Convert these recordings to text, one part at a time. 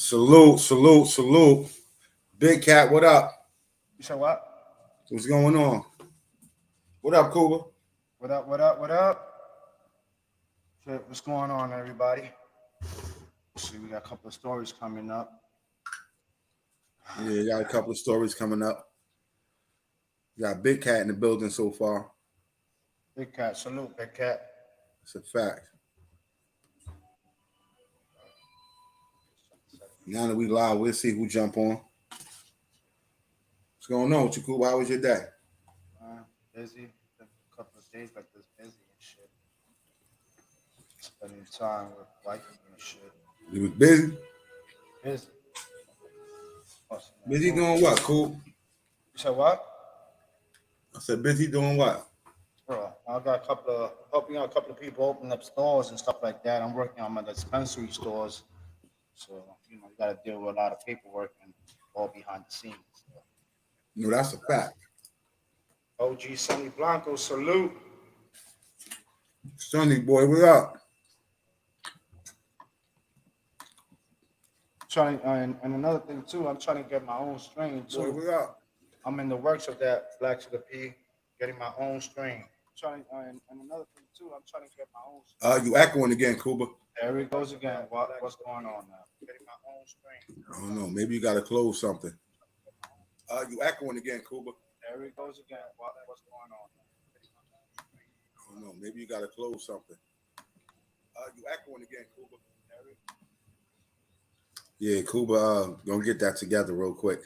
Salute, salute, salute. Big Cat, what up? You said what? What's going on? What up, Cuba? What up? What up? What up? Shit, what's going on, everybody? See, we got a couple of stories coming up. Yeah, got a couple of stories coming up. Got Big Cat in the building so far. Big Cat, salute, Big Cat. It's a fact. Now that we live, we'll see who jump on. What's going on with you, Cuba? How was your day? Busy. A couple of days like this, busy and shit. Spending time with wifey and shit. You was busy? Busy. Busy doing what, Cuba? You said what? I said busy doing what? Bro, I got helping out a couple of people open up stores and stuff like that. I'm working on my dispensary stores. So, you got to deal with a lot of paperwork and all behind the scenes. No, that's a fact. OG Sonny Blanco, salute. Sonny boy, what up? And another thing too, I'm trying to get my own strain too. Boy, what up? I'm in the works of that, Black to the P, getting my own strain. And another thing too, I'm trying to get my own strain. You echoing again, Cuba. There he goes again. What's going on now? Getting my own strain. I don't know. Maybe you got to close something. You echoing again, Cuba. There he goes again. What's going on now? I don't know. Maybe you got to close something. You echoing again, Cuba. Yeah, Cuba, gonna get that together real quick.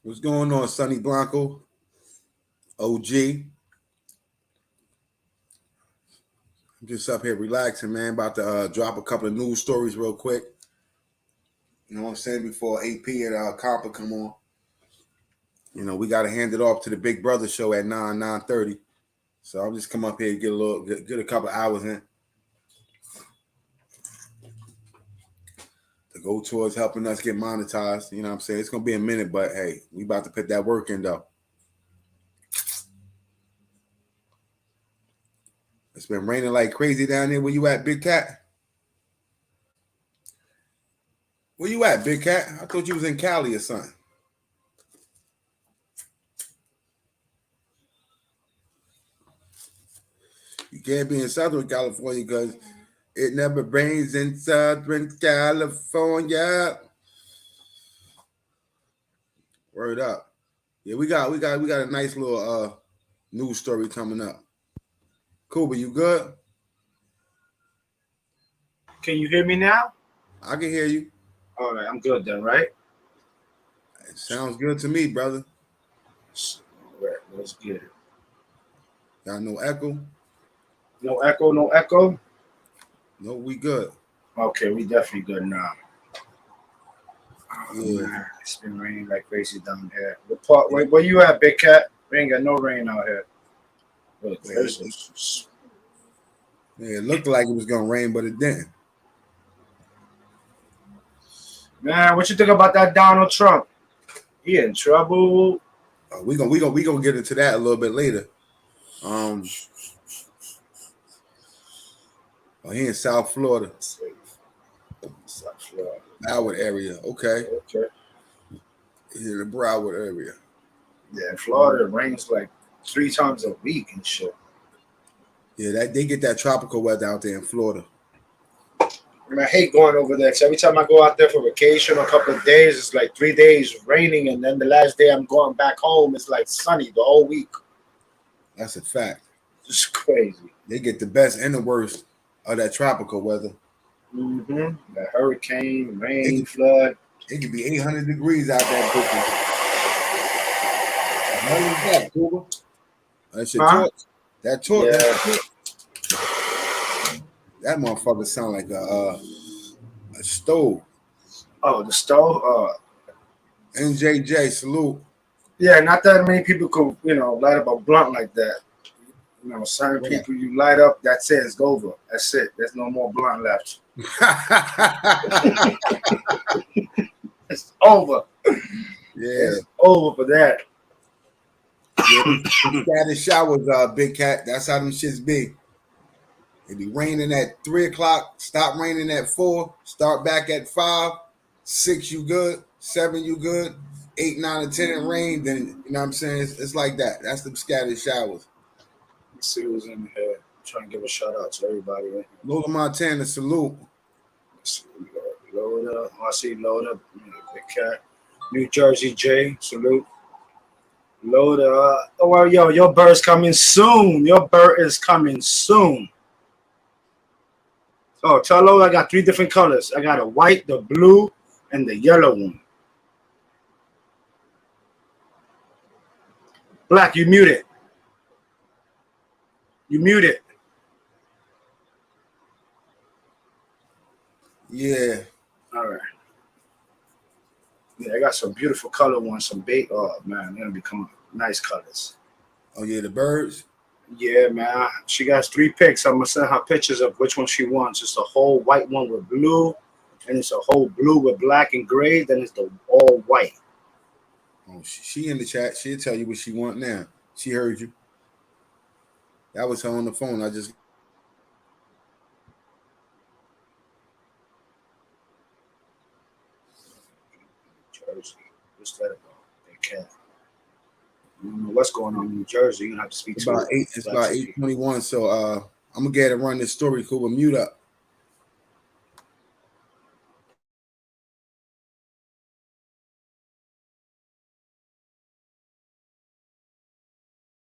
What's going on, Sonny Blanco? OG. I'm just up here relaxing, man. About to drop a couple of news stories real quick. You know what I'm saying? Before AP and Compa come on. We got to hand it off to the Big Brother show at 9:30. So I'll just come up here and get a couple of hours in. To go towards helping us get monetized. You know what I'm saying? It's going to be a minute, but hey, we about to put that work in, though. It's been raining like crazy down there. Where you at, Big Cat? Where you at, Big Cat? I thought you was in Cali or something. You can't be in Southern California because it never rains in Southern California. Word up. Yeah, we got a nice little news story coming up. Cuba, you good? Can you hear me now? I can hear you. All right, I'm good then, right? It sounds good to me, brother. All right, let's get it. Got no echo? No echo, no echo? No, we good. Okay, we definitely good now. Yeah. Man, it's been raining like crazy down here. Where you at, Big Cat? We ain't got no rain out here. Yeah, it looked like it was gonna rain, but it didn't. Man, what you think about that Donald Trump? He in trouble. We gonna get into that a little bit later. He in South Florida. South Florida. Broward area. Okay. Okay. He's in the Broward area. Yeah, in Florida, it rains like 3 times a week and shit. Yeah, they get that tropical weather out there in Florida. I hate going over there because every time I go out there for vacation, a couple of days, it's like 3 days raining, and then the last day I'm going back home, it's like sunny the whole week. That's a fact. It's crazy. They get the best and the worst of that tropical weather. Mm-hmm. The hurricane, rain, flood. It could be 800 degrees out there. What is that, Cuba? That's your torch. That torch. Yeah. That motherfucker sound like a stove. Oh, the stove? NJJ, salute. Yeah, not that many people could, light up a blunt like that. Certain people you light up, that's it, it's over. That's it. There's no more blunt left. It's over. Yeah. It's over for that. Yeah, status showers, Big Cat. That's how them shits be. It be raining at 3 o'clock, stop raining at 4, start back at 5, 6 you good, 7 you good, 8, 9, and 10 it rain. Then you know what I'm saying? It's like that. That's the scattered showers. Let's see who's in here. I'm trying to give a shout out to everybody. Lola Montana, salute. Let's see, load up. I see load up. Big cat. New Jersey J, salute. Load up. Oh well, yo, your bird's coming soon. Your bird is coming soon. Oh, tell Lola I got 3 different colors. I got a white, the blue, and the yellow one. Black, you muted. You muted. Yeah. All right. Yeah, I got some beautiful color ones. Some bait. Oh man, they're gonna become nice colors. Oh yeah, the birds. Yeah, man. She got 3 picks. I'm gonna send her pictures of which one she wants. It's a whole white one with blue, and it's a whole blue with black and gray. Then it's the all white. Oh, she in the chat. She'll tell you what she want now. She heard you. That was her on the phone. I just Jersey. What's that about? They can't. I don't know what's going on in New Jersey. You're gonna have to speak it's to about 8. It's about 8:21. So I'm gonna get to run this story. Cool, but mute up.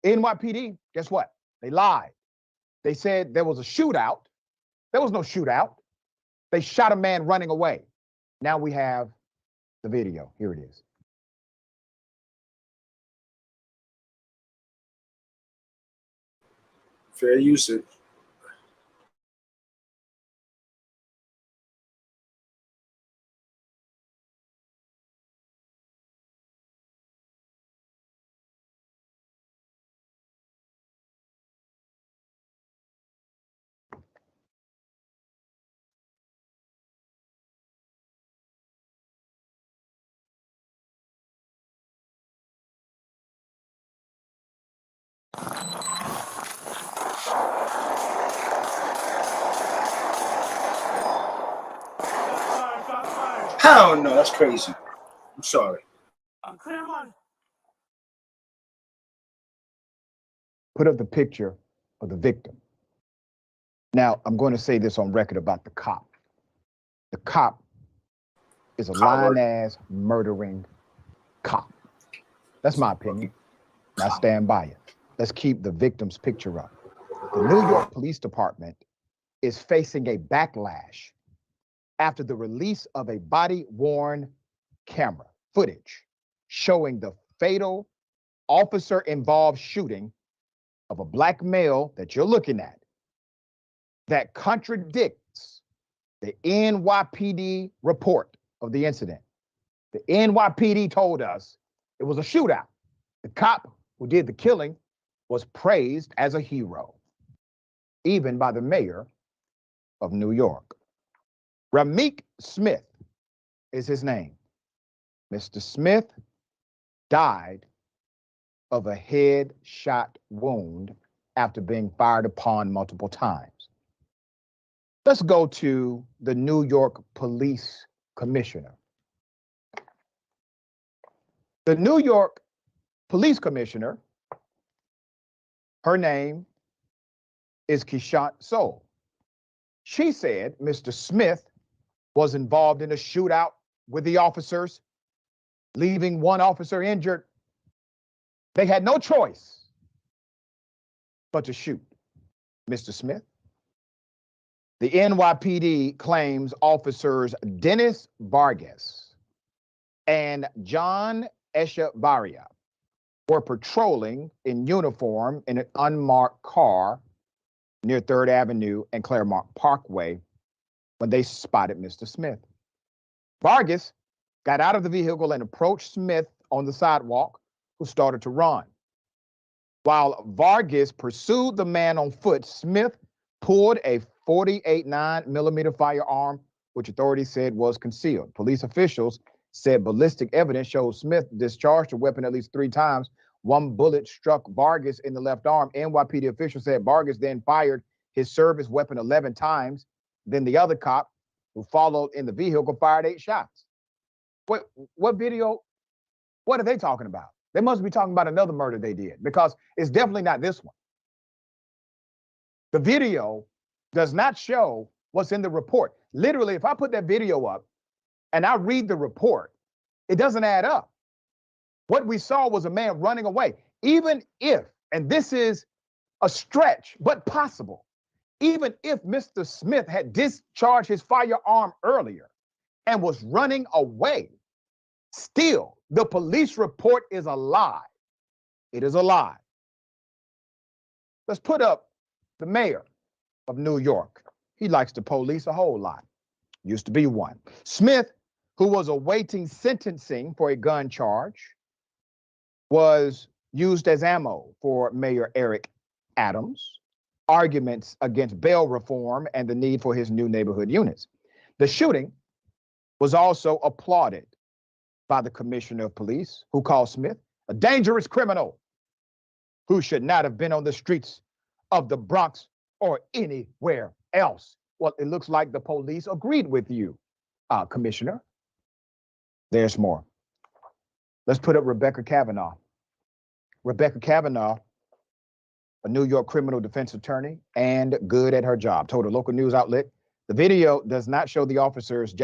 NYPD, guess what? They lied. They said there was a shootout. There was no shootout. They shot a man running away. Now we have the video. Here it is. Fair usage. Hell no, that's crazy. I'm sorry. Put up the picture of the victim. Now, I'm going to say this on record about the cop. The cop is a lying-ass, murdering cop. That's my opinion. I stand by it. Let's keep the victim's picture up. The New York Police Department is facing a backlash after the release of a body-worn camera footage showing the fatal officer-involved shooting of a black male that you're looking at that contradicts the NYPD report of the incident. The NYPD told us it was a shootout. The cop who did the killing was praised as a hero, even by the mayor of New York. Ramik Smith is his name. Mr. Smith died of a headshot wound after being fired upon multiple times. Let's go to the New York Police Commissioner. The New York Police Commissioner, her name is Keishant Soul. She said Mr. Smith was involved in a shootout with the officers, leaving one officer injured. They had no choice but to shoot Mr. Smith. The NYPD claims officers Dennis Vargas and John Echevarria were patrolling in uniform in an unmarked car near 3rd Avenue and Claremont Parkway when they spotted Mr. Smith. Vargas got out of the vehicle and approached Smith on the sidewalk, who started to run. While Vargas pursued the man on foot, Smith pulled a 48 9mm firearm, which authorities said was concealed. Police officials said ballistic evidence shows Smith discharged the weapon at least 3 times. One bullet struck Vargas in the left arm. NYPD officials said Vargas then fired his service weapon 11 times. Then the other cop who followed in the vehicle fired 8 shots. What video? What are they talking about? They must be talking about another murder they did, because it's definitely not this one. The video does not show what's in the report. Literally, if I put that video up and I read the report, it doesn't add up. What we saw was a man running away. Even if, and this is a stretch, but possible, even if Mr. Smith had discharged his firearm earlier and was running away, still, the police report is a lie. It is a lie. Let's put up the mayor of New York. He likes the police a whole lot. Used to be one. Smith, who was awaiting sentencing for a gun charge, was used as ammo for Mayor Eric Adams' arguments against bail reform and the need for his new neighborhood units. The shooting was also applauded by the commissioner of police, who called Smith a dangerous criminal who should not have been on the streets of the Bronx or anywhere else. Well, it looks like the police agreed with you, Commissioner. There's more. Let's put up Rebecca Kavanaugh. Rebecca Kavanaugh, a New York criminal defense attorney and good at her job, told a local news outlet, the video does not show the officer's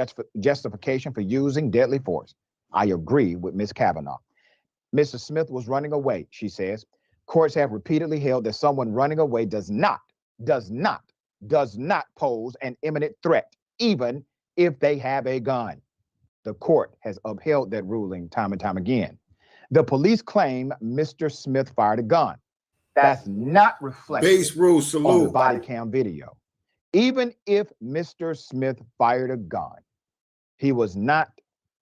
justification for using deadly force. I agree with Ms. Kavanaugh. Mr. Smith was running away, she says. Courts have repeatedly held that someone running away does not pose an imminent threat, even if they have a gun. The court has upheld that ruling time and time again. The police claim Mr. Smith fired a gun. That's not reflected Base rule, on the salute. body cam video. Even if Mr. Smith fired a gun, he was not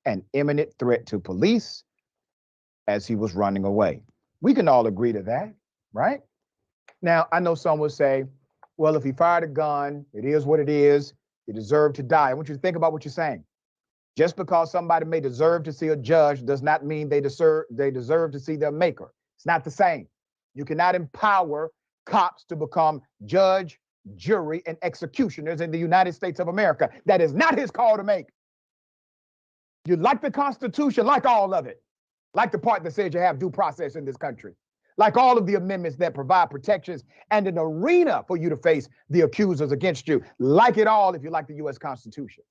an imminent threat to police as he was running away. We can all agree to that, right? Now, I know some will say, well, if he fired a gun, it is what it is. He deserved to die. I want you to think about what you're saying. Just because somebody may deserve to see a judge does not mean they deserve to see their maker. It's not the same. You cannot empower cops to become judge, jury, and executioners in the United States of America. That is not his call to make. You like the Constitution, like all of it. Like the part that says you have due process in this country. Like all of the amendments that provide protections and an arena for you to face the accusers against you. Like it all if you like the U.S. Constitution.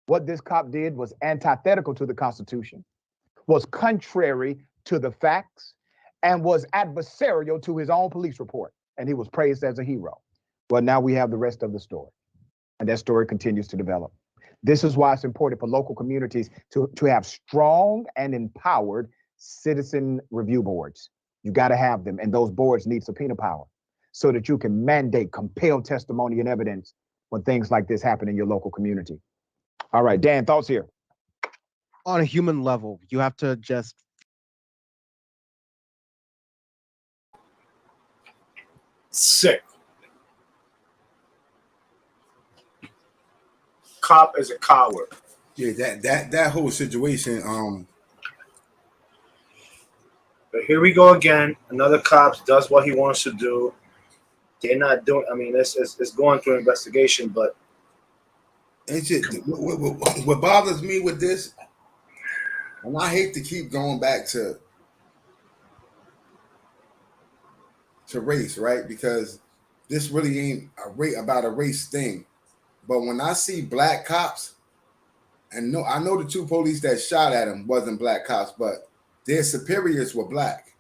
What this cop did was antithetical to the Constitution, was contrary to the facts, and was adversarial to his own police report. And he was praised as a hero. Well, now we have the rest of the story. And that story continues to develop. This is why it's important for local communities to have strong and empowered citizen review boards. You got to have them. And those boards need subpoena power so that you can mandate, compel testimony and evidence when things like this happen in your local community. All right, Dan, thoughts here? On a human level, you have to just Sick. Cop is a coward. Yeah, that whole situation. But here we go again. Another cop does what he wants to do. They're not doing. I mean, it's going through investigation, but It's just what bothers me with this, and I hate to keep going back to race, right? Because this really ain't about a race thing. But when I see black cops, and I know the 2 police that shot at him wasn't black cops, but their superiors were black.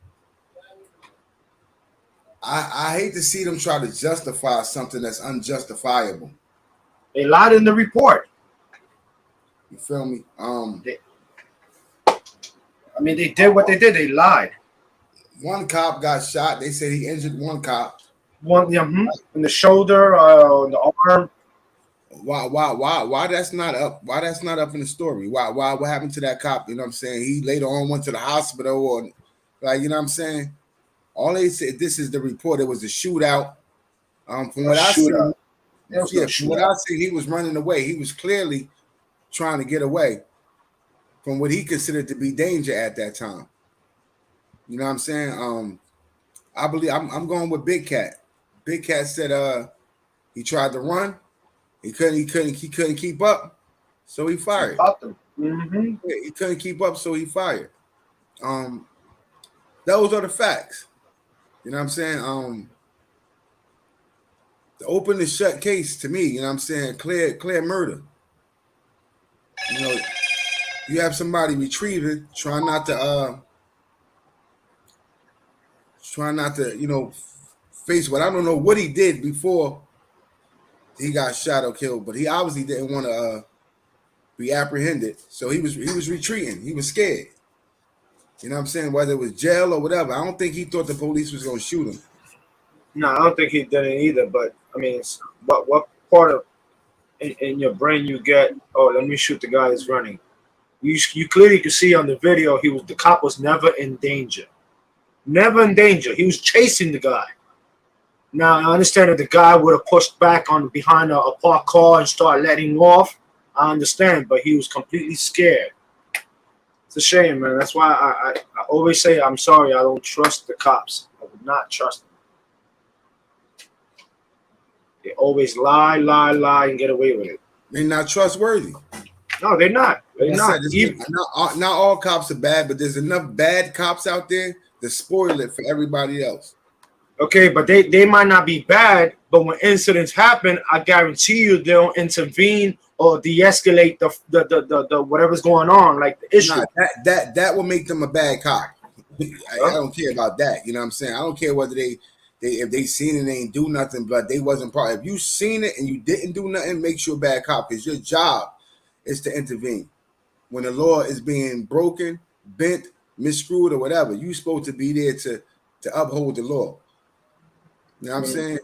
I hate to see them try to justify something that's unjustifiable. they lied in the report. You feel me? I mean, they did what they did. They lied. One cop got shot. They said he injured one cop. One, in the shoulder, the arm. Why that's not up? Why that's not up in the story? Why what happened to that cop? You know what I'm saying? He later on went to the hospital, or like, you know what I'm saying? All they said, this is the report. It was a shootout. From what I see, from what I see, he was running away. He was clearly trying to get away from what he considered to be danger at that time. You know what I'm saying? I believe I'm going with Big Cat. Big Cat said He tried to run. He couldn't keep up. So he fired. Caught them. Mm-hmm. Yeah, he couldn't keep up, so he fired. Those are the facts. You know what I'm saying? The open and shut case to me, you know what I'm saying, clear murder. You know, you have somebody retrieving, trying not to, you know, face what I don't know what he did before he got shot or killed, but he obviously didn't want to be apprehended. So he was retreating. He was scared. You know what I'm saying? Whether it was jail or whatever. I don't think he thought the police was gonna shoot him. No, I don't think he did it either. But I mean, what part of in your brain you get? Oh, let me shoot the guy that's running. You clearly could see on the video the cop was never in danger. Never in danger. He was chasing the guy. Now I understand that the guy would have pushed back on behind a parked car and started letting off. I understand, but he was completely scared. It's a shame, man. That's why I always say I'm sorry. I don't trust the cops. I would not trust them. They always lie, and get away with it. They're not trustworthy. No, they're not. They're not. Not all cops are bad, but there's enough bad cops out there to spoil it for everybody else. Okay, but they might not be bad, but when incidents happen, I guarantee you they'll intervene or de-escalate the whatever's going on, like the issue. Nah, that will make them a bad cop. I don't care about that. You know what I'm saying? I don't care whether if they seen it, they ain't do nothing, but they wasn't part. If you seen it and you didn't do nothing, makes you a bad cop because your job is to intervene. When the law is being broken, bent, miscrewed, or whatever, you supposed to be there to uphold the law. You know what I'm saying?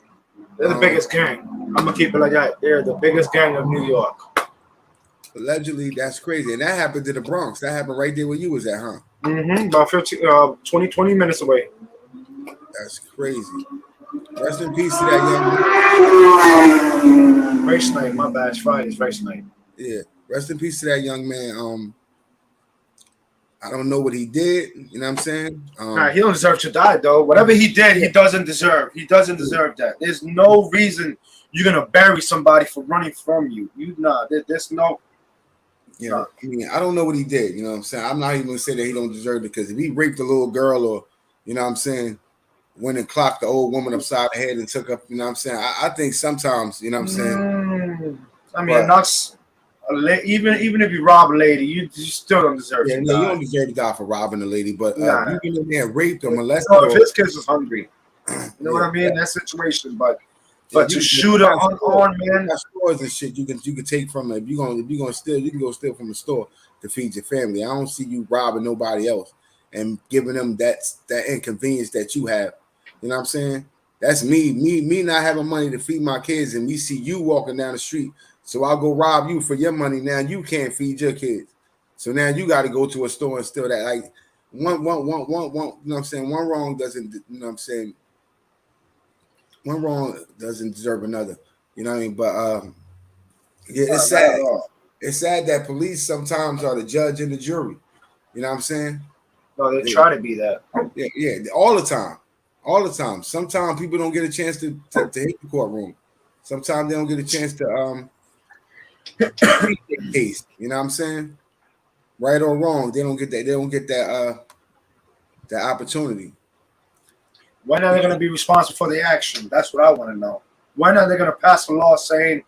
They're the biggest gang. I'm gonna keep it like that. They're the biggest gang of New York. Allegedly, that's crazy. And that happened to the Bronx. That happened right there where you was at, huh? Mm-hmm. About 20 minutes away. That's crazy. Rest in peace to that young man. Race night, my bad. It's Friday's race night. Yeah. Rest in peace to that young man. I don't know what he did. You know what I'm saying? Nah, he don't deserve to die, though. Whatever he did, he doesn't deserve. He doesn't deserve that. There's no reason you're gonna bury somebody for running from you. There's no. Yeah, nah. I mean, I don't know what he did. You know what I'm saying? I'm not even gonna say that he don't deserve it because if he raped a little girl or, you know what I'm saying, went and clocked the old woman upside the head and took up, you know what I'm saying? I think sometimes, you know what I'm saying? I mean, even if you rob a lady, you still don't deserve to die. You don't deserve to die for robbing a lady, but you can in there raped or molested. No, if his kids was hungry, you know what I mean? That situation, but to shoot an unarmed man, stores and shit, you can take from it. If you're gonna steal, you can go steal from the store to feed your family. I don't see you robbing nobody else and giving them that inconvenience that you have. You know what I'm saying? That's me not having money to feed my kids, and we see you walking down the street. So I'll go rob you for your money. Now you can't feed your kids. So now you got to go to a store and steal that. Like one, you know what I'm saying? One wrong doesn't, you know what I'm saying? One wrong doesn't deserve another. You know what I mean? But yeah, it's sad. It's sad that police sometimes are the judge and the jury. You know what I'm saying? No, they try to be that. Yeah, all the time. All the time. Sometimes people don't get a chance to hit the courtroom. Sometimes they don't get a chance to case, you know what I'm saying? Right or wrong, they don't get that opportunity. When are they going to be responsible for the action? That's what I want to know. When are they going to pass a law saying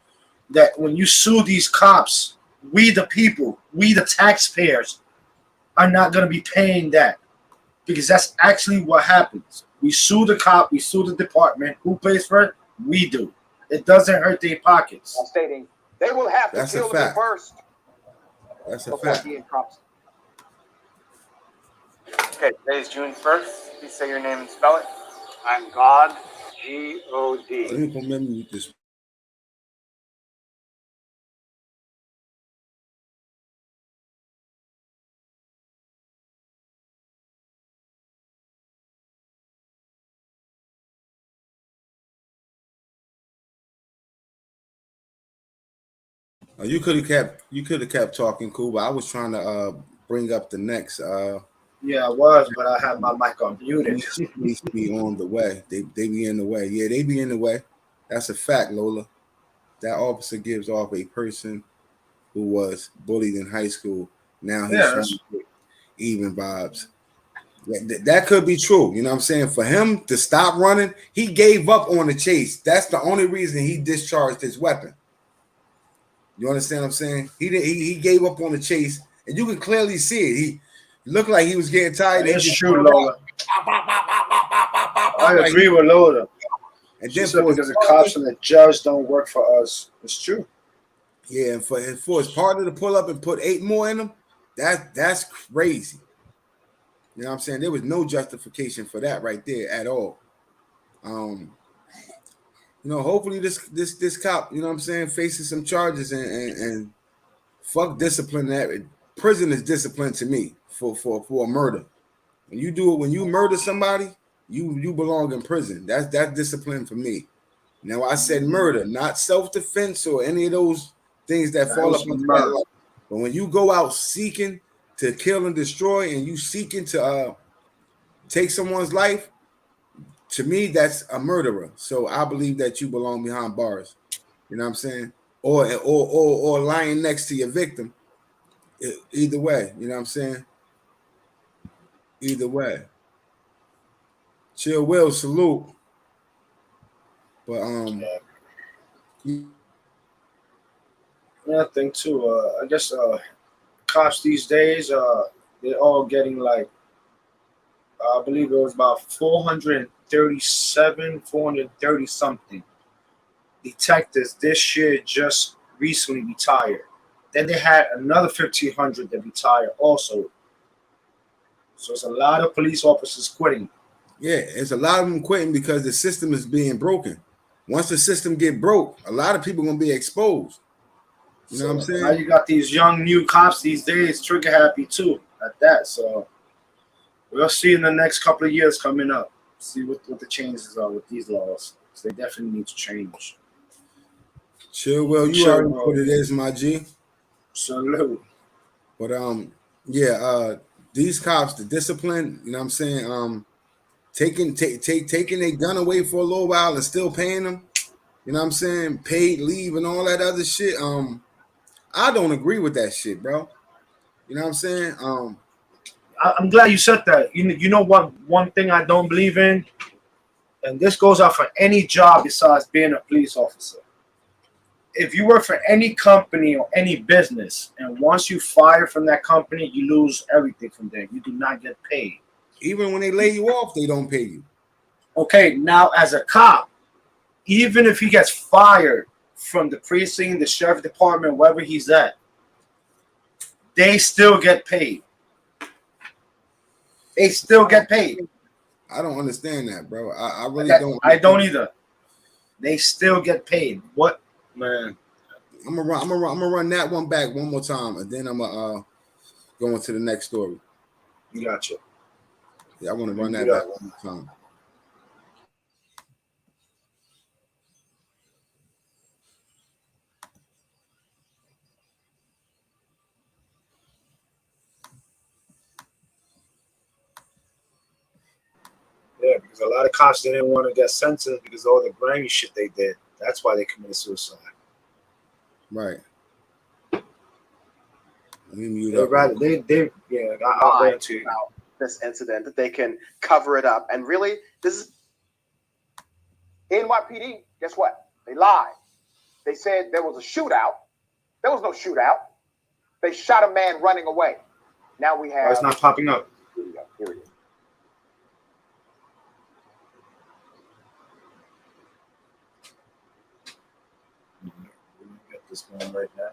that when you sue these cops, we the people, we the taxpayers are not going to be paying that? Because that's actually what happens. We sue the cop, we sue the department. Who pays for it? We do. It doesn't hurt their pockets. I'm stating they will have to kill me first. That's a fact. Okay, today is June 1st. Please say your name and spell it. I'm God, G-O-D. Let me remember this. You could have kept talking, cool, but I was trying to bring up the next yeah, I was, but I had my mic on muted. Needs to be on the way. They be in the way. Yeah, they be in the way. That's a fact, Lola. That officer gives off a person who was bullied in high school. Now he's Yeah, trying that's to get even vibes. That could be true. You know what I'm saying? For him to stop running, he gave up on the chase. That's the only reason he discharged his weapon. You understand what I'm saying? He gave up on the chase, and you can clearly see it. He looked like he was getting tired. that He is just true, pulled Lola. out, I like, agree with Lola. and She then said for his because the partner, cops and the judge don't work for us. It's true. yeah, and for his partner to pull up and put 8 more in him, that's crazy. You know what I'm saying? There was no justification for that right there at all. Um, hopefully this cop, you know what I'm saying, faces some charges and fuck discipline. That prison is discipline to me for a murder. When you do it, when you murder somebody, you belong in prison. That's discipline for me. Now I said murder, not self-defense or any of those things that That fall was up into that murder. level. But when you go out seeking to kill and destroy, and you seeking to take someone's life, to me that's a murderer. So I believe that you belong behind bars. You know what I'm saying? Or lying next to your victim. Either way, you know what I'm saying? Either way. Chill will salute. But Yeah. Yeah, I think too. I guess cops these days, they're all getting like I believe it was about 437, 430 something detectives this year just recently retired. Then they had another 1,500 that retired also. So it's a lot of police officers quitting. yeah, it's a lot of them quitting because the system is being broken. Once the system get broke, a lot of people gonna be exposed. You know what I'm So now saying? you got these young new cops these days, trigger happy too at that. So we'll see in the next couple of years coming up. See what the changes are with these laws. So they definitely need to change. Chill, well, you Sure, already know what bro. it is, my G. Salute. But yeah, these cops, the discipline, you know what I'm saying? Taking their gun away for a little while and still paying them, you know what I'm saying? Paid leave and all that other shit. I don't agree with that shit, bro. You know what I'm saying? I'm glad you said that. You know what? One thing I don't believe in, and this goes out for any job besides being a police officer. If you work for any company or any business, and once you fire from that company, you lose everything from there. You do not get paid. Even when they lay you off, they don't pay you. Okay, now as a cop, even if he gets fired from the precinct, the sheriff department, wherever he's at, they still get paid. They still get paid. I don't understand that, bro. I really don't I don't understand. either. They still get paid. What, man? I'm gonna run that one back one more time, and then I'm gonna go into the next story. You got you. Yeah, I want to run Do that back that. one more time. Yeah, because a lot of cops didn't want to get sentenced because of all the grimy shit they did. That's why they committed suicide. Right. Let me mute They up. rather they yeah. I'll go Lie into about this incident that they can cover it up. And really, this is NYPD. Guess what? They lied. They said there was a shootout. There was no shootout. They shot a man running away. Now we why have it's not popping up. video. Here it is. Let me get this one right now.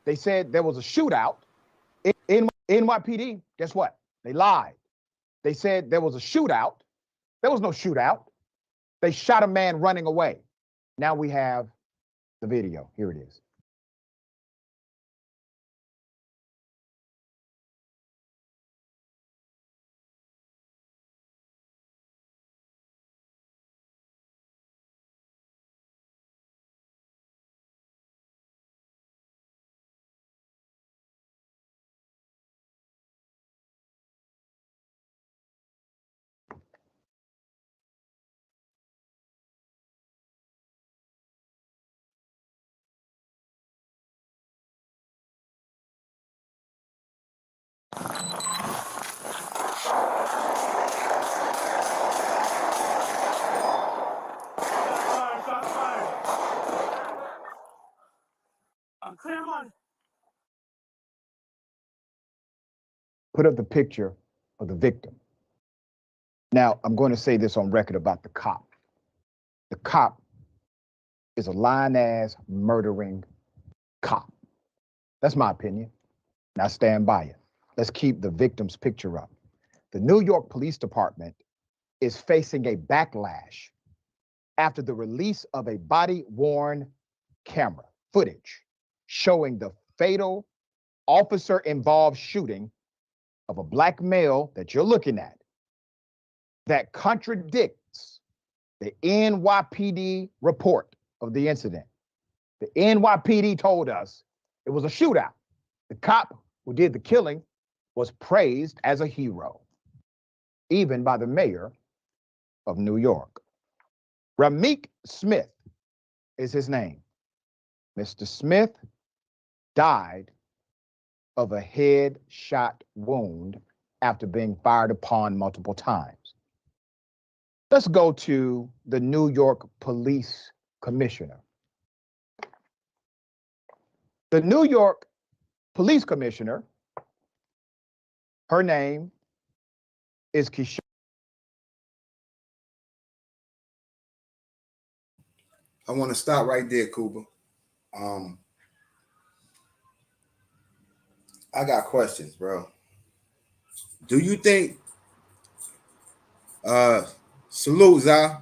They said there was a shootout in NYPD. Guess what? They lied. They said there was a shootout. There was no shootout. They shot a man running away. Now we have the video. Here it is. put up the picture of the victim. Now, I'm going to say this on record about the cop. The cop is a lying-ass, murdering cop. That's my opinion, and I stand by it. Let's keep the victim's picture up. The New York Police Department is facing a backlash after the release of a body-worn camera footage showing the fatal officer-involved shooting of a black male that you're looking at that contradicts the NYPD report of the incident. The NYPD told us it was a shootout. The cop who did the killing was praised as a hero, even by the mayor of New York. Rameek Smith is his name. Mr. Smith died of a headshot wound after being fired upon multiple times. Let's go to the New York Police Commissioner. The New York Police Commissioner, her name is Keisha. I want to stop right there, Cooper. I got questions, bro. Do you think salute, Zah?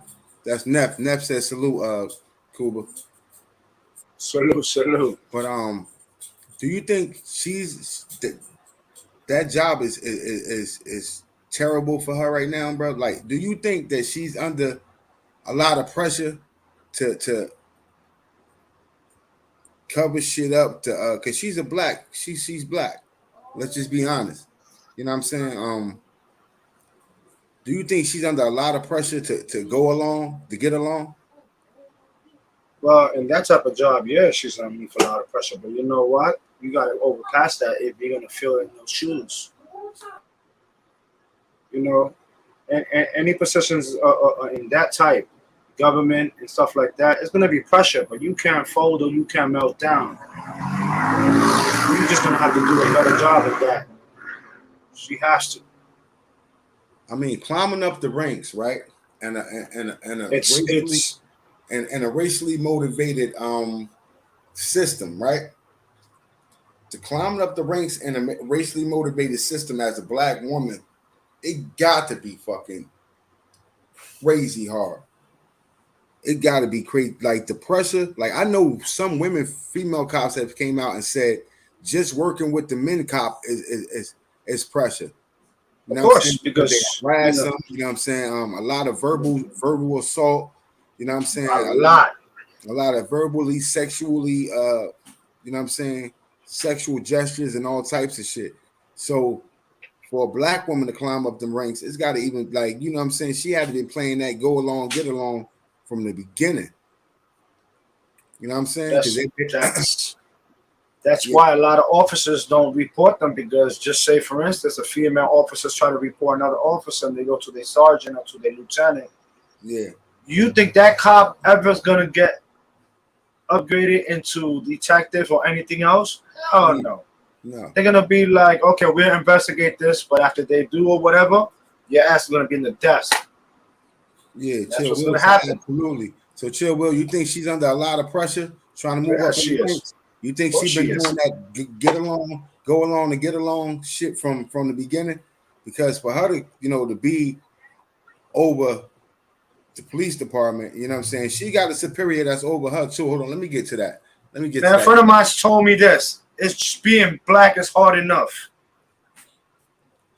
That's Neff. Neff says salute, Cooper. Salute. But do you think that job is terrible for her right now, bro? Like, do you think that she's under a lot of pressure to cover shit up because she's she's black. Let's just be honest. You know what I'm saying? Do you think she's under a lot of pressure to go along, to get along? Well, in that type of job, yeah, she's under a lot of pressure. But you know what? You got to overpass that if you're gonna fill in those shoes. You know, and any positions in that type, government and stuff like that, it's gonna be pressure. But you can't fold or you can't melt down. You're just gonna have to do a better job at that. She has to. I mean, climbing up the ranks, right? And a racially motivated system, right? To climbing up the ranks in a racially motivated system as a black woman, it got to be fucking crazy hard. It got to be crazy. Like the pressure, like I know some women, female cops have came out and said just working with the men cop is pressure. You know of course, because they harass them, you you know what I'm saying? A lot of verbal assault, you know what I'm saying? A lot of verbally, sexually, you know what I'm saying? Sexual gestures and all types of shit. So for a black woman to climb up them ranks, it's got to even like, you know what I'm saying? She had to be playing that go along, get along from the beginning. You know what I'm saying? That's why a lot of officers don't report them, because just say, for instance, a female officer's trying to report another officer and they go to their sergeant or to their lieutenant. Yeah. You think that cop ever is going to get upgraded into detective or anything else? Oh, no. They're going to be like, okay, we'll investigate this, but after they do or whatever, your ass is going to be in the desk. Yeah, that's Chill what's Will, going to happen. Absolutely. So, Chill Will, you think she's under a lot of pressure trying to move up in the ranks? You think she's been doing that get along, go along, and get along shit from the beginning? Because for her to, you know, to be over the police department, you know what I'm saying? She got a superior that's over her too. Hold on, let me get to that. A friend of mine told me this. It's just being black is hard enough.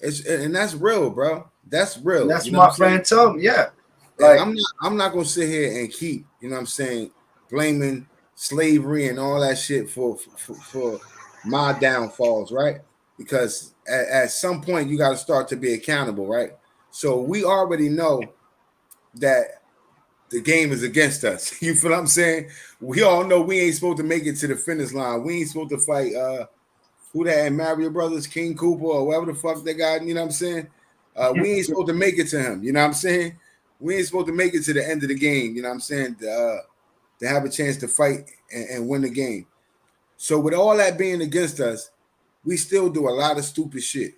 And that's real, bro. That's real. And that's my friend told me, yeah. Like, I'm not gonna sit here and keep, you know what I'm saying, blaming slavery and all that shit for my downfalls, right? Because at some point you got to start to be accountable, right? So we already know that the game is against us. You feel what I'm saying? We all know we ain't supposed to make it to the finish line. We ain't supposed to fight who that Mario Brothers, King Cooper, or whatever the fuck they got, you know what I'm saying? We ain't supposed to make it to him, you know what I'm saying? We ain't supposed to make it to the end of the game, you know what I'm saying? To have a chance to fight and win the game. So with all that being against us, we still do a lot of stupid shit.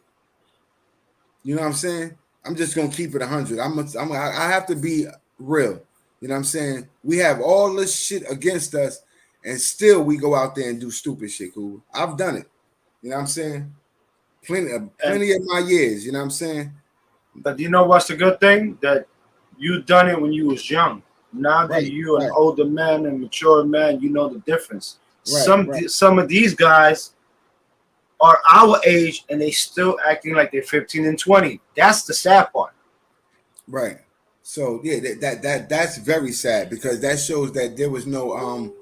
You know what I'm saying? I'm just gonna keep it 100. I have to be real. You know what I'm saying? We have all this shit against us, and still we go out there and do stupid shit. Cool. I've done it. You know what I'm saying? And Plenty of my years. You know what I'm saying? but you know what's the good thing? That you done it when you was young. Now that Right, you an right, older man and mature man, you know the difference. right, right, Some of these guys are our age and they still acting like they're 15 and 20. That's the sad part. right. So yeah, that's very sad because that shows that there was no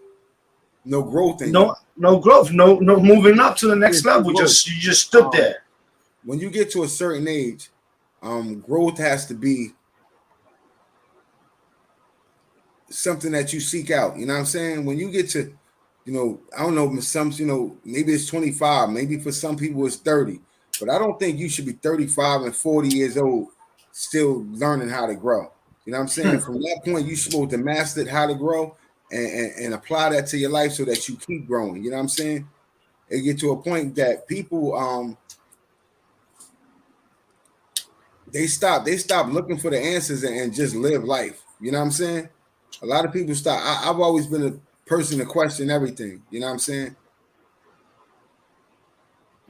growth in you. No growth, no moving up to the next There's no level. growth. Just you just stood Um, there. when you get to a certain age, growth has to be something that you seek out. You know what I'm saying? When you get to, I don't know, maybe it's 25, maybe for some people it's 30, but I don't think you should be 35 and 40 years old still learning how to grow. You know what I'm saying? From that point, you supposed to master how to grow and apply that to your life so that you keep growing. You know what I'm saying? It get to a point that people they stop looking for the answers and just live life. You know what I'm saying? A lot of people stop. I've always been a person to question everything. You know what I'm saying?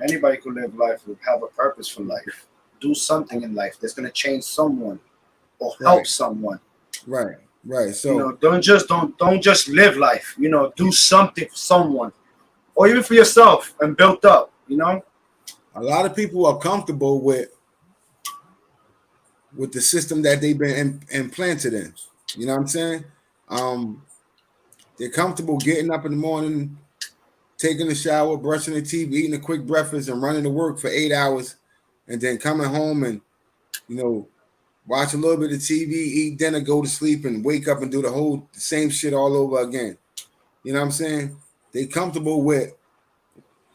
Anybody could live life, would have a purpose for life, do something in life that's gonna change someone or help Right, someone. right, right. You know, So don't just live life. You know, do something for someone or even for yourself and built up. You know, a lot of people are comfortable with the system that they've been implanted in. You know what I'm saying? Um, they're comfortable getting up in the morning, taking a shower, brushing their teeth, eating a quick breakfast, and running to work for 8 hours, and then coming home and you know watch a little bit of TV, eat dinner, go to sleep, and wake up and do the same shit all over again. You know what I'm saying? They comfortable with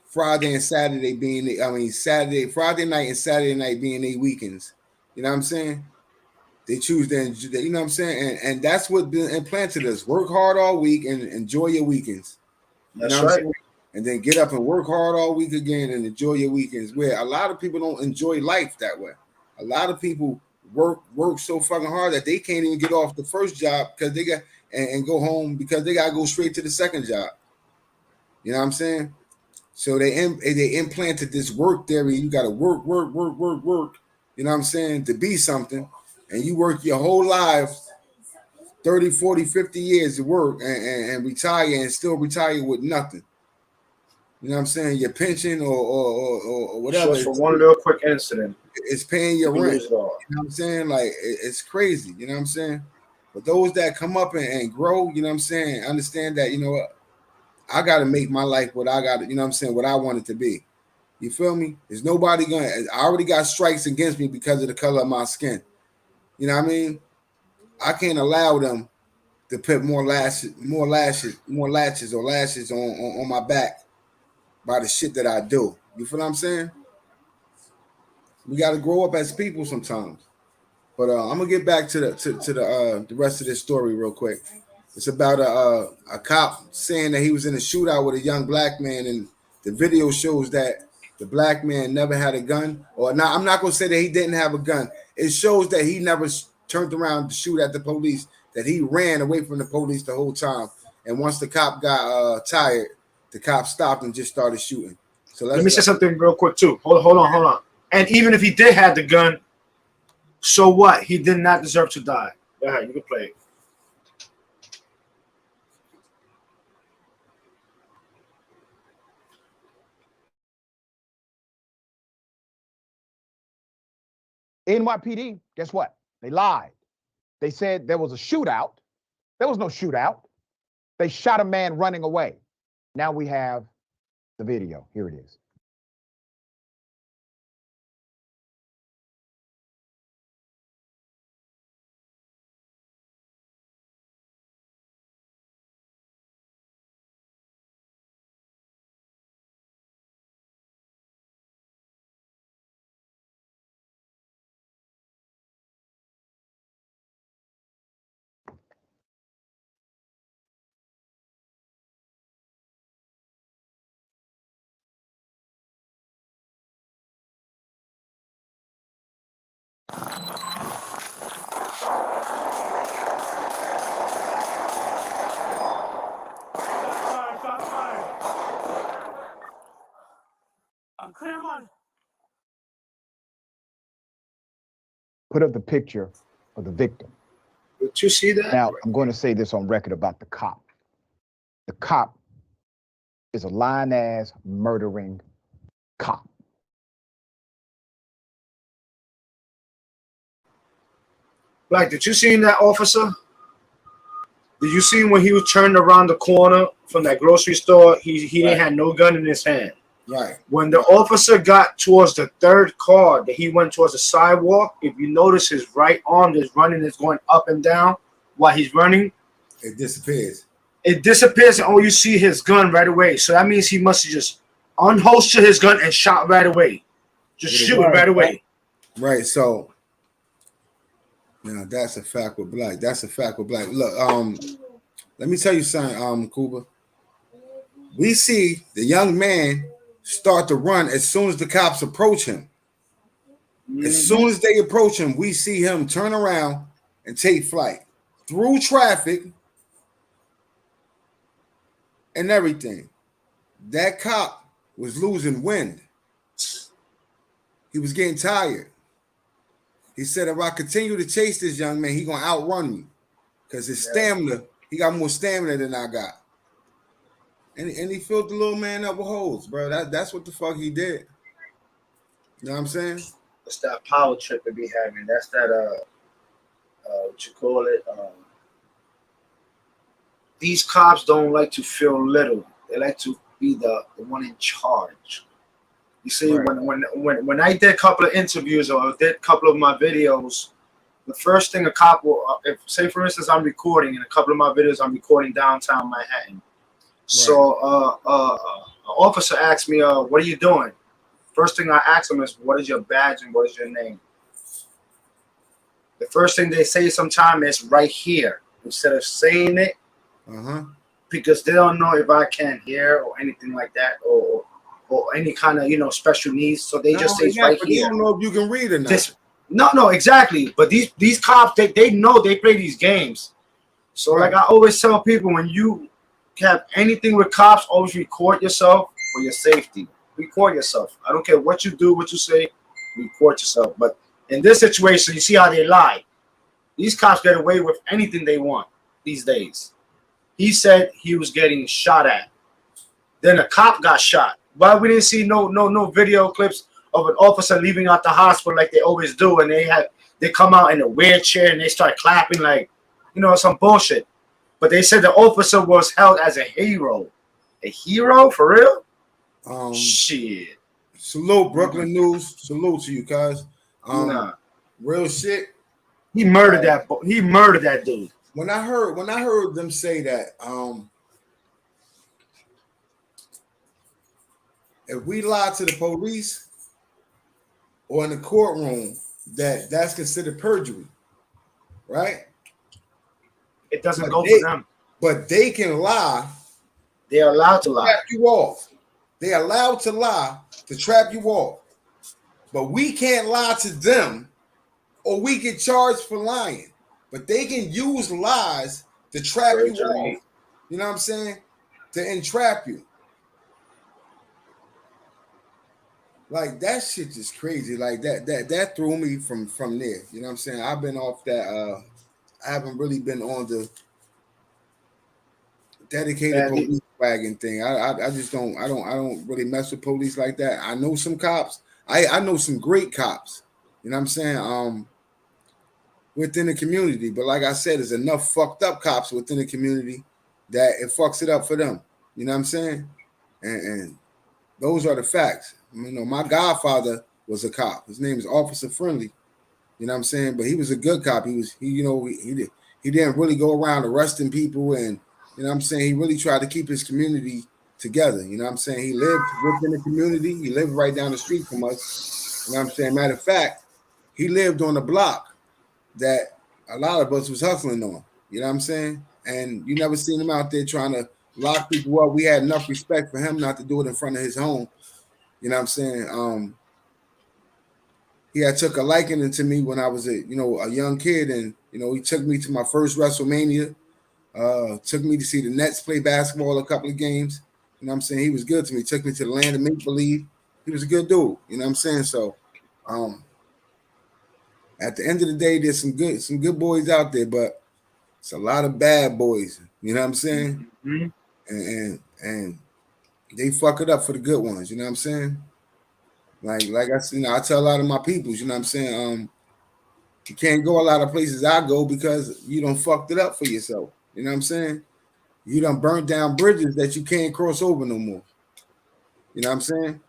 Friday and Saturday being, Friday night and Saturday night being their weekends. You know what I'm saying? They choose to, you know what I'm saying? And that's what been implanted us. Work hard all week and enjoy your weekends. You know what that's I'm right. saying? And then get up and work hard all week again and enjoy your weekends. Where a lot of people don't enjoy life that way. A lot of people work so fucking hard that they can't even get off the first job because they got and go home because they gotta go straight to the second job. You know what I'm saying? So they implanted this work theory. You gotta work, work, work, work, work. You know what I'm saying? To be something. And you work your whole life 30, 40, 50 years to work and retire and still retire with nothing. You know what I'm saying? Your pension or whatever, Just for one little quick incident, it's paying you your can rent. lose it all. You know what I'm saying? Like it's crazy. You know what I'm saying? But those that come up and grow, you know what I'm saying, understand that, you know what, I gotta make my life what I gotta, you know what I'm saying, what I want it to be. You feel me? There's nobody gonna I already got strikes against me because of the color of my skin. You know what I mean? I can't allow them to put more latches or lashes on my back by the shit that I do. You feel what I'm saying? We got to grow up as people sometimes. But I'm gonna get back to the rest of this story real quick. It's about a cop saying that he was in a shootout with a young black man, and the video shows that the black man never had a gun. Or not, I'm not gonna say that he didn't have a gun. It shows that he never turned around to shoot at the police. That he ran away from the police the whole time. And once the cop got tired, the cop stopped and just started shooting. So Let me let's say something real quick too. Hold on. And even if he did have the gun, so what? He did not deserve to die. Go ahead, you can play it. NYPD, guess what? They lied. They said there was a shootout. There was no shootout. They shot a man running away. Now we have the video. Here it is. put up the picture of the victim. Did you see that? Now, I'm going to say this on record about the cop. The cop is a lying-ass, murdering cop. Like, did you see that officer? Did you see when he was turned around the corner from that grocery store? He didn't have no gun in his hand. Right. When the officer got towards the third car, that he went towards the sidewalk, if you notice his right arm is running, is going up and down while he's running. It disappears. It disappears, and all you see his gun right away. So that means he must have just unholstered his gun and shot right away. Just shoot right away. Right. So now that's a fact with black. That's a fact with black. Look, let me tell you something, Cuba. We see the young man start to run as soon as the cops approach him. As soon as they approach him, we see him turn around and take flight through traffic and everything. That cop was losing wind. He was getting tired. He said, if I continue to chase this young man, he's going to outrun me because his stamina, he got more stamina than I got. And he filled the little man up with holes, bro. That's what the fuck he did. You know what I'm saying? It's that power trip they be having. That's that what you call it? These cops don't like to feel little. They like to be the one in charge. You see, Right. when I did a couple of interviews or did a couple of my videos, the first thing a cop will, if say for instance I'm recording in a couple of my videos, I'm recording downtown Manhattan. So an officer asked me, what are you doing? First thing I ask him is, what is your badge and what is your name? The first thing they say sometimes is right here instead of saying it, because they don't know if I can't hear or anything like that, or any kind of special needs. So they just say it's right but here. you don't know if you can read or not. No, exactly. But these cops, they know they play these games. So like I always tell people, when you have anything with cops, always record yourself for your safety. Record yourself. I don't care what you do, what you say, record yourself. But in this situation, you see how they lie. These cops get away with anything they want these days. He said he was getting shot at. Then a cop got shot. Why we didn't see no video clips of an officer leaving out the hospital like they always do, and they come out in a wheelchair and they start clapping like some bullshit. But they said the officer was held as a hero. A hero for real? Shit. Salute, Brooklyn News. Salute to you, cuz. Real shit. He murdered that. He murdered that dude. When I heard them say that, if we lie to the police or in the courtroom, that's considered perjury, right? It doesn't go for them. But they can lie. They're allowed to lie. Trap you off. They're allowed to lie to trap you off. But we can't lie to them, or we get charged for lying. But they can use lies to trap you off. You know what I'm saying? To entrap you. Like that shit just crazy. Like that threw me from there. You know what I'm saying? I've been off that. I haven't really been on the dedicated police wagon thing. I just don't. I don't really mess with police like that. I know some cops. I know some great cops. You know what I'm saying? Within the community, but like I said, there's enough fucked up cops within the community that it fucks it up for them. You know what I'm saying? And those are the facts. My godfather was a cop. His name is Officer Friendly. You know what I'm saying? But he was a good cop. He didn't really go around arresting people, and you know what I'm saying? He really tried to keep his community together. You know what I'm saying? He lived within the community. He lived right down the street from us. You know what I'm saying? Matter of fact, he lived on the block that a lot of us was hustling on. You know what I'm saying? And you never seen him out there trying to lock people up. We had enough respect for him not to do it in front of his home. You know what I'm saying? He had took a liking to me when I was a young kid, and he took me to my first WrestleMania. Took me to see the Nets play basketball a couple of games. You know what I'm saying? He was good to me. Took me to the land of make believe. He was a good dude. You know what I'm saying? So At the end of the day, there's some good boys out there, but it's a lot of bad boys. You know what I'm saying? Mm-hmm. And they fuck it up for the good ones. You know what I'm saying? Like I said, I tell a lot of my peoples, you know what I'm saying? You can't go a lot of places I go because you done fucked it up for yourself. You know what I'm saying? You done burnt down bridges that you can't cross over no more. You know what I'm saying?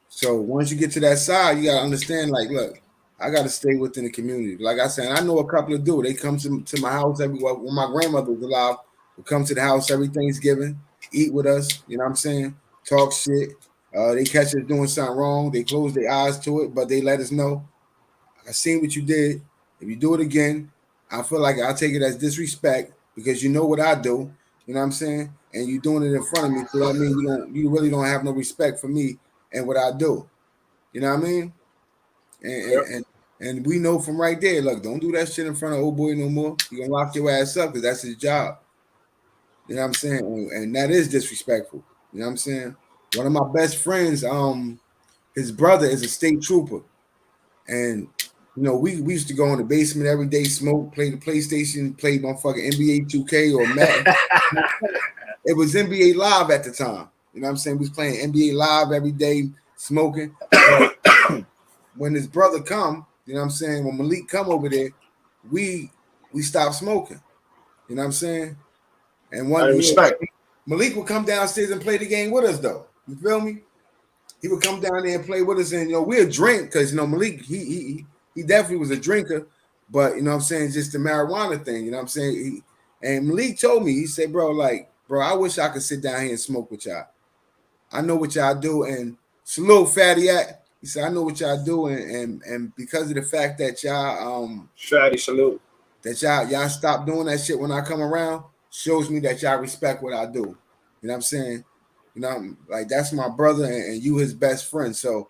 So once you get to that side, you gotta understand, like, look, I gotta stay within the community. Like I said, I know a couple of do. They come to my house when my grandmother was alive, would come to the house every Thanksgiving, eat with us, you know what I'm saying? Talk shit. They catch us doing something wrong, they close their eyes to it, but they let us know. I seen what you did. If you do it again, I feel like I'll take it as disrespect because you know what I do. You know what I'm saying? And you doing it in front of me, so that means you really don't have no respect for me and what I do. You know what I mean? And Yep. and we know from right there. Look, don't do that shit in front of old boy no more. You gonna lock your ass up because that's his job. You know what I'm saying? And that is disrespectful. You know what I'm saying? One of my best friends, his brother is a state trooper. And we used to go in the basement every day, smoke, play the PlayStation, play motherfucking NBA 2K or Madden. It was NBA Live at the time. You know what I'm saying? We was playing NBA Live every day, smoking. But when his brother come, you know what I'm saying? When Malik come over there, we stopped smoking. You know what I'm saying? And I one respect. Malik would come downstairs and play the game with us though. You feel me? He would come down there and play with us, and we'd drink because Malik he definitely was a drinker, but you know what I'm saying, just the marijuana thing, you know what I'm saying. And Malik told me, he said, bro, I wish I could sit down here and smoke with y'all. I know what y'all do, and salute Fatty Act. He said, I know what y'all do, and because of the fact that Fatty salute. y'all stop doing that shit when I come around, shows me that y'all respect what I do. You know what I'm saying? Like that's my brother and you his best friend. So,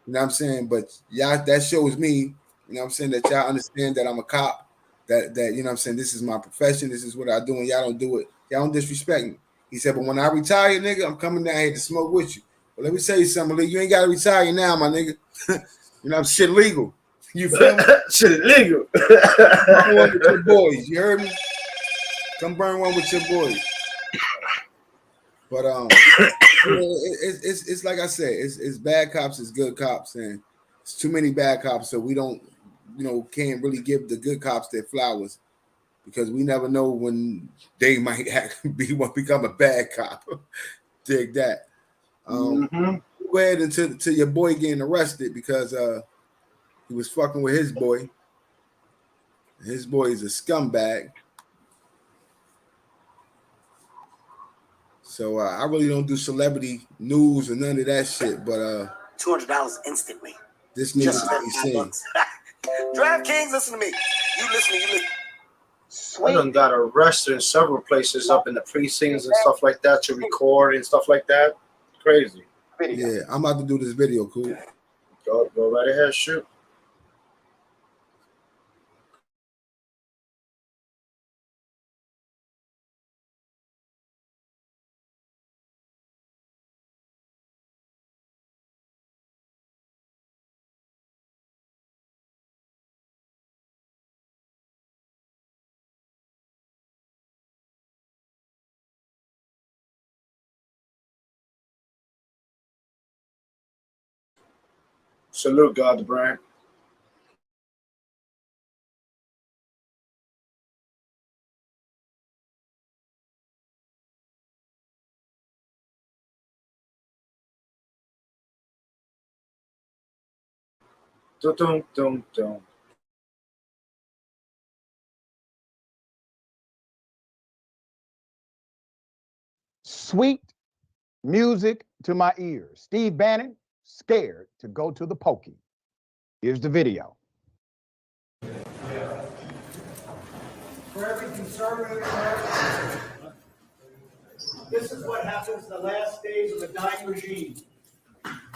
you know what I'm saying? But y'all, that shows me, you know what I'm saying, that y'all understand that I'm a cop, that you know what I'm saying, this is my profession, this is what I do, and y'all don't do it. Y'all don't disrespect me. He said, but when I retire, nigga, I'm coming down here to smoke with you. But let me tell you something, you ain't gotta retire now, my nigga. You know, shit legal. You feel me? Shit illegal. Burn one with your boys. You heard me? Come burn one with your boys. But it's like I said, it's bad cops, it's good cops, and it's too many bad cops, so we don't, can't really give the good cops their flowers because we never know when they might become a bad cop. Dig that. Mm-hmm. Go ahead to your boy getting arrested because he was fucking with his boy. His boy is a scumbag. So I really don't do celebrity news or none of that shit. But $200 instantly. this needs to be seen. DraftKings, listen to me. You listen. I done got arrested in several places up in the precincts and stuff like that to record and stuff like that. Crazy. Yeah, I'm about to do this video, cool. Go right ahead, shoot. Salute, God the brand. Dum dum dum dum. Sweet music to my ears. Steve Bannon, scared to go to the pokey. Here's the video. For every conservative American, this is what happens the last days of a dying regime.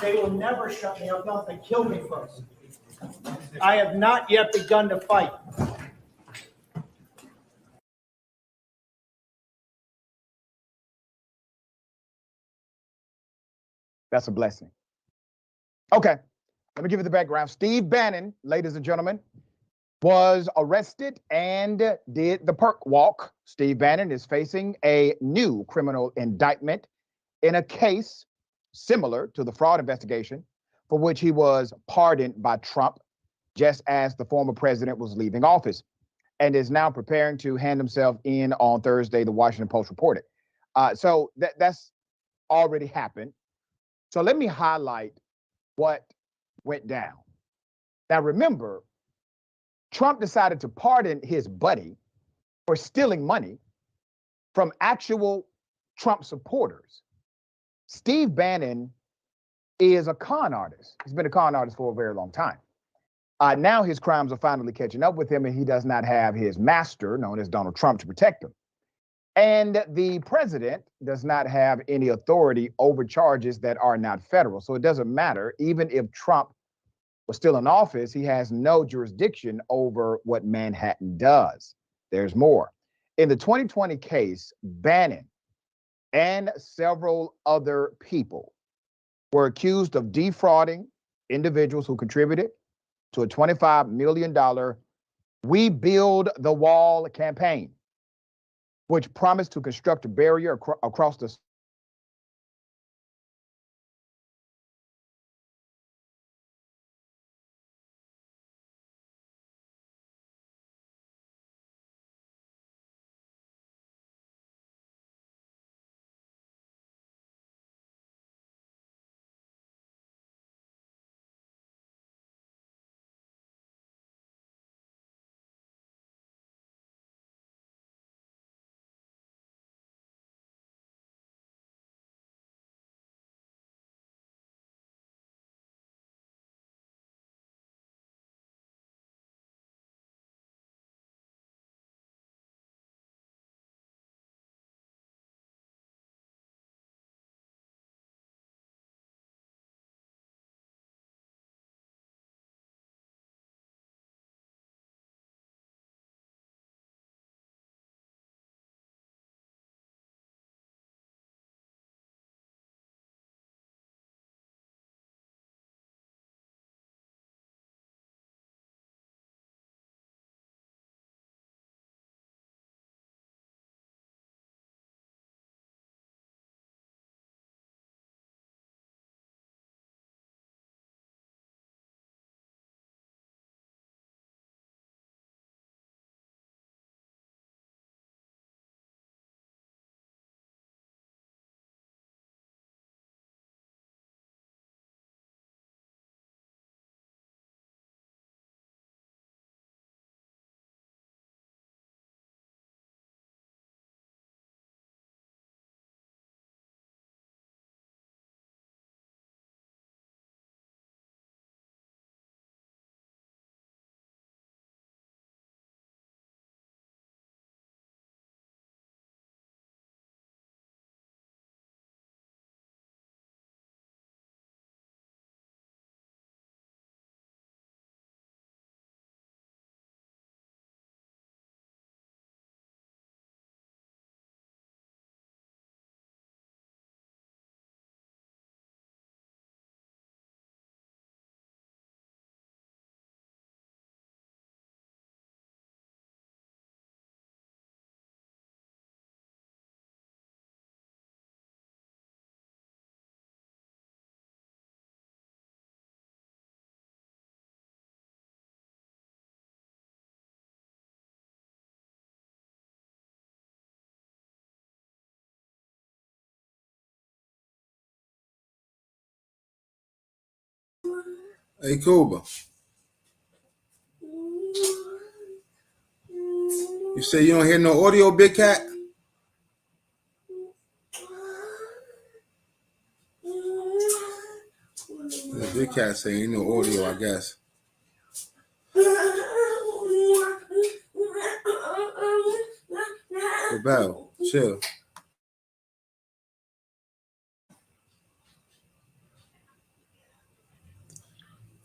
They will never shut me up, not they kill me first. I have not yet begun to fight. That's a blessing. Okay, let me give you the background. Steve Bannon, ladies and gentlemen, was arrested and did the perk walk. Steve Bannon is facing a new criminal indictment in a case similar to the fraud investigation for which he was pardoned by Trump just as the former president was leaving office, and is now preparing to hand himself in on Thursday, the Washington Post reported. So that's already happened. So let me highlight what went down. Now, remember, Trump decided to pardon his buddy for stealing money from actual Trump supporters. Steve Bannon is a con artist. He's been a con artist for a very long time. Now his crimes are finally catching up with him, and he does not have his master, known as Donald Trump, to protect him. And the president does not have any authority over charges that are not federal. So it doesn't matter. Even if Trump was still in office, he has no jurisdiction over what Manhattan does. There's more. In the 2020 case, Bannon and several other people were accused of defrauding individuals who contributed to a $25 million We Build the Wall campaign, which promised to construct a barrier across the Hey, Cuba. You say you don't hear no audio, Big Cat? The Big Cat say ain't no audio, I guess. Rebel, chill.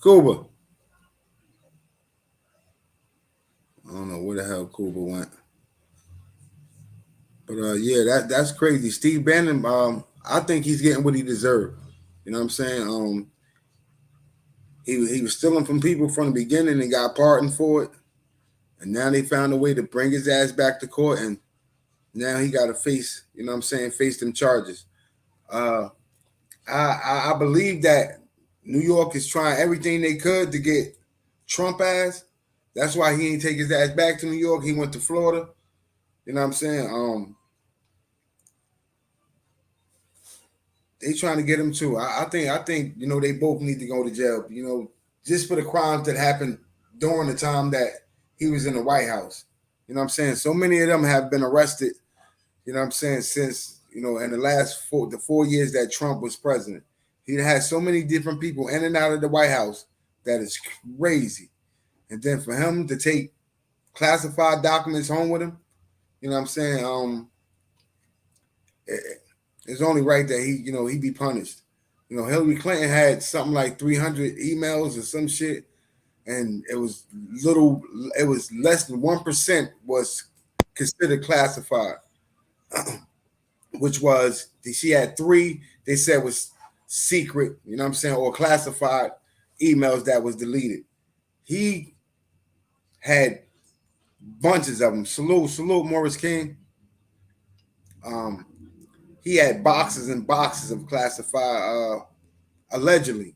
Cuba. I don't know where the hell Cuba went. But yeah, that's crazy. Steve Bannon, I think he's getting what he deserved. You know what I'm saying? He was stealing from people from the beginning and got pardoned for it. And now they found a way to bring his ass back to court, and now he got to face, you know what I'm saying, face them charges. I believe that New York is trying everything they could to get Trump ass. That's why he ain't take his ass back to New York. He went to Florida. You know what I'm saying? They trying to get him too. I think you know they both need to go to jail. You know, just for the crimes that happened during the time that he was in the White House. You know what I'm saying? So many of them have been arrested. You know what I'm saying? Since, you know, in the 4 years that Trump was president, he had so many different people in and out of the White House that is crazy. And then for him to take classified documents home with him, you know what I'm saying? It's only right that he be punished. You know, Hillary Clinton had something like 300 emails or some shit, and it was less than 1% was considered classified, which was she had 3 they said was secret, you know what I'm saying, or classified emails that was deleted. He had bunches of them. Salute Morris King. He had boxes and boxes of classified, allegedly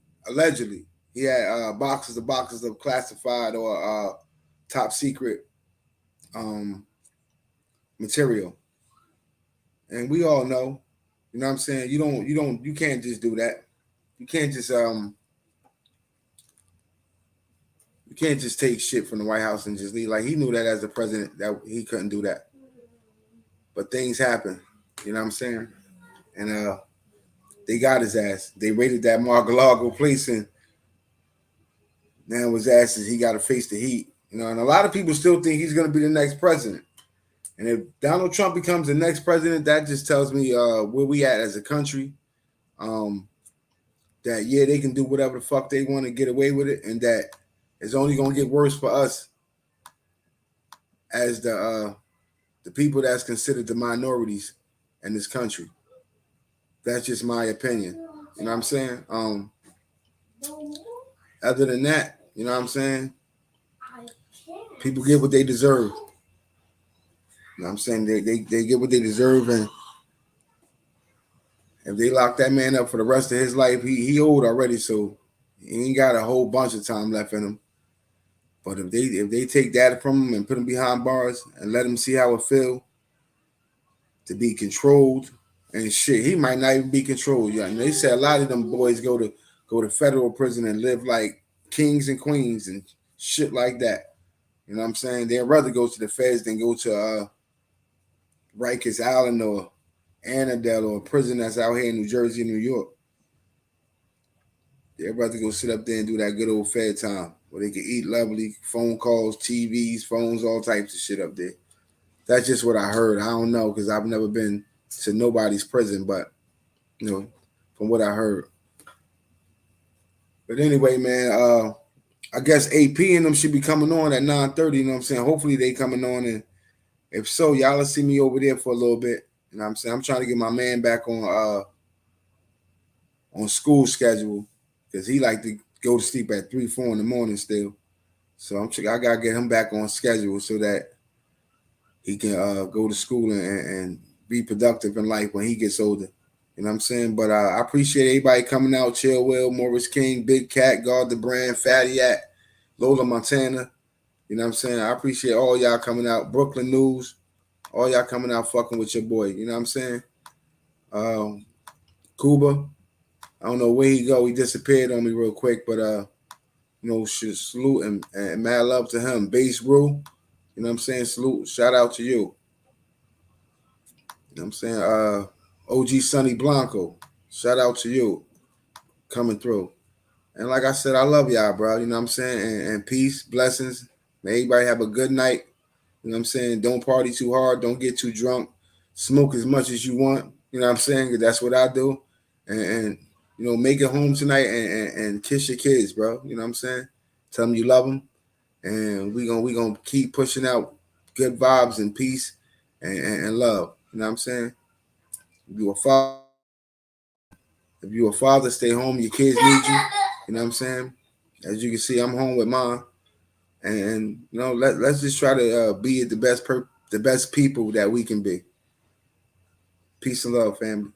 he had boxes of classified or top secret material. And we all know, you know what I'm saying, you can't just do that. You can't just take shit from the White House and just leave. Like, he knew that as the president that he couldn't do that. But things happen, you know what I'm saying? And they got his ass. They raided that Mar-a-Lago place, and now his ass he got to face the heat. You know, and a lot of people still think he's going to be the next president. And if Donald Trump becomes the next president, that just tells me where we at as a country. That, yeah, they can do whatever the fuck they want to get away with it, and that it's only going to get worse for us as the people that's considered the minorities in this country. That's just my opinion. You know what I'm saying? Other than that, you know what I'm saying? People get what they deserve. You know what I'm saying? They get what they deserve, and if they lock that man up for the rest of his life, he old already, so he ain't got a whole bunch of time left in him. But if they take that from him and put him behind bars and let him see how it feel to be controlled and shit, he might not even be controlled. Yeah, and they say a lot of them boys go to federal prison and live like kings and queens and shit like that. You know what I'm saying? They'd rather go to the feds than go to Rikers Island or Annandale or a prison that's out here in New Jersey and New York. They'd rather go sit up there and do that good old Fed time where they can eat lovely, phone calls, TVs, phones, all types of shit up there. That's just what I heard. I don't know because I've never been to nobody's prison, but, you know, from what I heard. But anyway, man, I guess AP and them should be coming on at 9:30, you know what I'm saying? Hopefully they coming on, and if so, y'all will see me over there for a little bit. You know what I'm saying? I'm trying to get my man back on school schedule because he like to go to sleep at 3, 4 in the morning still. So I gotta get him back on schedule so that he can go to school and be productive in life when he gets older. You know what I'm saying? But I appreciate everybody coming out. Chill Will, Morris King, Big Cat, Guard the Brand, Fatty At, Lola Montana. You know what I'm saying? I appreciate all y'all coming out. Brooklyn News, all y'all coming out fucking with your boy. You know what I'm saying? Cuba, I don't know where he go. He disappeared on me real quick, but you know, salute and mad love to him. Base Rule, you know what I'm saying? Salute, shout out to you. You know what I'm saying? OG Sonny Blanco, shout out to you. Coming through. And like I said, I love y'all, bro. You know what I'm saying? And peace, blessings. May everybody have a good night. You know what I'm saying? Don't party too hard. Don't get too drunk. Smoke as much as you want. You know what I'm saying? 'Cause that's what I do. And you know, make it home tonight and kiss your kids, bro. You know what I'm saying? Tell them you love them. And we gonna keep pushing out good vibes and peace and love. You know what I'm saying? If you're a father, stay home. Your kids need you. You know what I'm saying? As you can see, I'm home with mine. and you know, let's just try to be the best people that we can be. Peace and love, family.